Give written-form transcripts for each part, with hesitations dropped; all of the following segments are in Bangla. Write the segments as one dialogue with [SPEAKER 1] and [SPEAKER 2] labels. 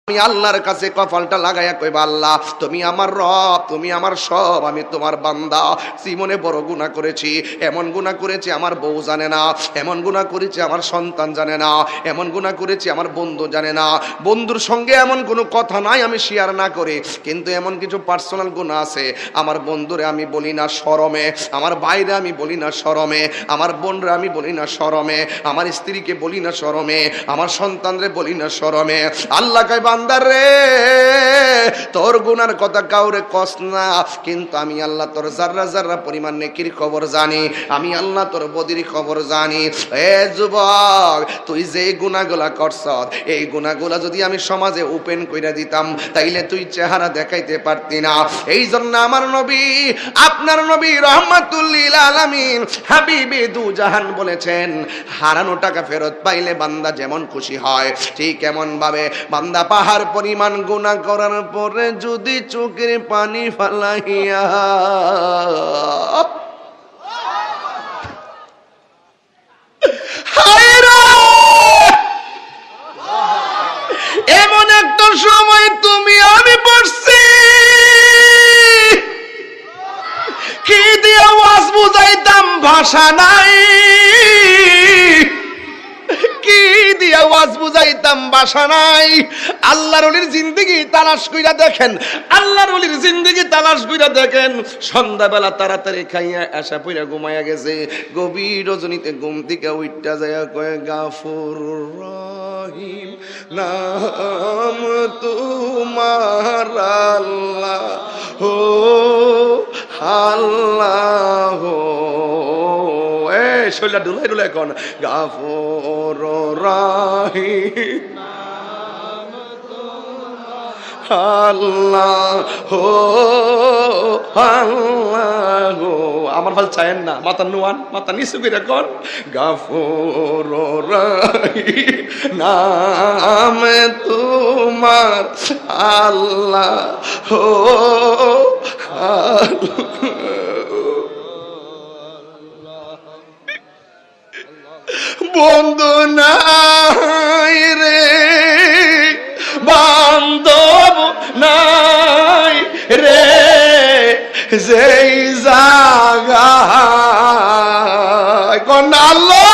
[SPEAKER 1] আমি আল্লাহর কাছে কপালটা লাগাইয়া কইবা, আল্লাহ তুমি আমার রব, তুমি আমার সব, আমি তোমার বান্দা। জীবনে বড় গুনাহ করেছি, এমন গুনাহ করেছি আমার বউ জানে না, এমন গুনাহ করেছি আমার সন্তান জানে না, এমন গুনাহ করেছি আমার বন্ধু জানে না, বন্ধুর সঙ্গে এমন কোনো কথা নাই আমি শেয়ার না করি, কিন্তু এমন কিছু পার্সোনাল গুনাহ আছে আমার বন্ধুরে আমি বলি না শরমে, আমার ভাইরে আমি বলি না শরমে, আমার বোনরে আমি বলি না শরমে, আমার স্ত্রীকে বলি না শরমে, আমার সন্তানরে বলি না শরমে। আল্লাহ কয় বান্দারে তোর গুনার কথা কাউরে কস না, কিন্তু আমি আল্লাহ তোর জাররা জাররা পরিমাণ নেকির খবর জানি, আমি আল্লাহ তোর বদির খবর জানি। এ যুবক, তুই যে গুনাহগুলা করছ, এই গুনাহগুলা যদি আমি সমাজে ওপেন কইরা দিতাম তাইলে তুই চেহারা দেখাইতে পারতি না। এই জন্য আমার নবী, আপনার নবী রাহমাতুল লিল আলামিন হাবিবে দু জাহান বলেছেন, হারানো টাকা ফেরত পাইলে বান্দা যেমন খুশি হয়, ঠিক এমন ভাবে বান্দা পাহাড় পরিমাণ গুনাহ করার পরে যদি চোখের পানি ফালাইয়া এমন একটা সময় তুমি আমি পড়ছি, কি দিয়ে ওয়াজ বুঝাইতাম ভাষা নাই, কি দিয়া ওয়াজ বুঝাইতাম ভাষা নাই। আল্লাহর ওলির জিন্দেগি তালাশ কইরা দেখেন, আল্লাহর ওলির জিন্দেগি তালাশ কইরা দেখেন, সন্ধ্যাবেলা তাড়াতাড়ি খাইয়া আশা পইরা ঘুমাইয়া গেছে, গভীর রজনীতে ঘুম থেকে উইঠা যায়া কয় গাফুরুর রহিম নাম তোমার আল্লাহ হো আল্লাহ। শৈলা ডুলাই ডুলাই কোন গাফুর রহিম আল্লাহ হো আল্লাহ হো। আমার ভাল চায়েন না, মাথা নুয়ান, মাথা নিচু করে কোন গাফুর রহিম নাম তোমার আল্লাহ হো বন্ধু নাই রে বান্ধব নাই রে, যেই জায়গায় কোন আল্লাহ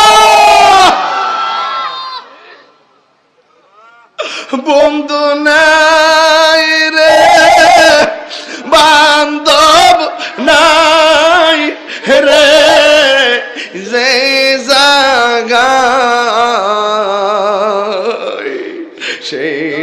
[SPEAKER 1] বন্ধু নাই রে বান্ধব নাই রে, যে জায়গায় সেই